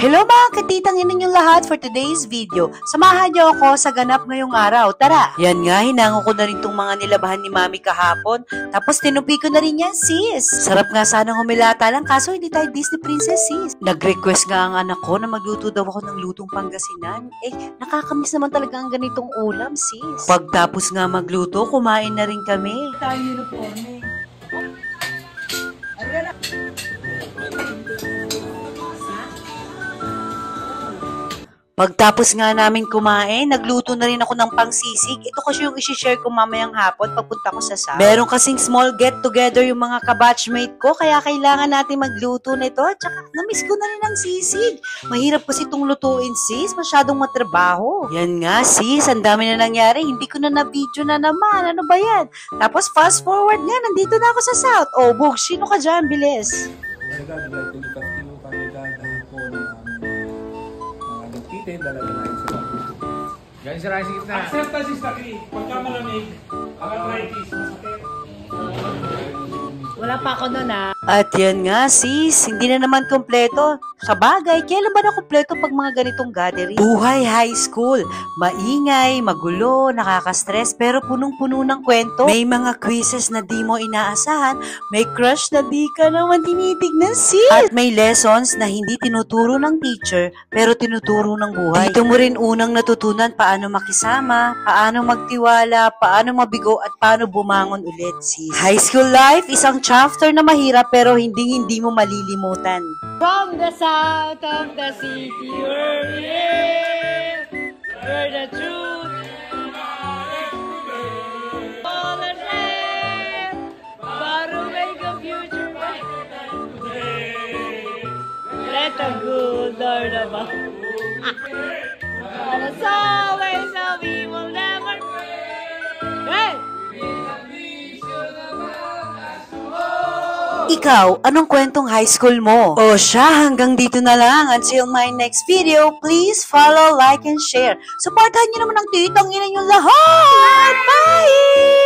Hello mga katitang inyong lahat for today's video. Samahan niyo ako sa ganap ngayong araw. Tara! Yan nga, hinango ko na rin tong mga nilabahan ni Mami kahapon. Tapos tinupi ko na rin yan, sis. Sarap nga sanang humilata lang kaso hindi tayo Disney princess, sis. Nag-request nga ang anak ko na magluto daw ako ng lutong Pangasinan. Nakakamiss naman talaga ang ganitong ulam, sis. Pagtapos nga magluto, kumain na rin kami. Tayo uniforme. Pagtapos nga namin kumain, nagluto na rin ako ng pangsisig. Ito kasi yung isi-share ko mamayang hapon pagpunta ko sa South. Meron kasing small get-together yung mga kabatchmate ko, kaya kailangan natin magluto nito. Tsaka, namiss ko na rin ang sisig. Mahirap kasi itong lutuin, sis. Masyadong matrabaho. Yan nga, sis. Ang dami na nangyari. Hindi ko na na-video na naman. Ano ba yan? Tapos, fast forward nga. Nandito na ako sa South. Oh, Bug, sino ka dyan? Bilis. Ganyan si Rising Gitna. Acceptance is the key. Pagka malamig, arthritis, masakit. Wala pa ako nun At yan nga sis, hindi na naman kompleto. Sa bagay, kailan ba na kompleto pag mga ganitong gathering? Buhay high school. Maingay, magulo, nakaka-stress, pero punong-puno ng kwento. May mga quizzes na di mo inaasahan, may crush na di ka naman tinitignan sis. At may lessons na hindi tinuturo ng teacher, pero tinuturo ng buhay. Dito mo rin unang natutunan paano makisama, paano magtiwala, paano mabigo, at paano bumangon ulit sis. High school life, isang chapter na mahirap pero hindi mo malilimutan. From the south of the city where we live, where the truth all the same, but to make a future better than today. Let the good Lord above. And as always, we will never break. Hey! Ikaw, anong kwentong high school mo? O siya, hanggang dito na lang. Until my next video, please follow, like, and share. Supportahan niyo naman ang titang ina niyo lahat! Bye!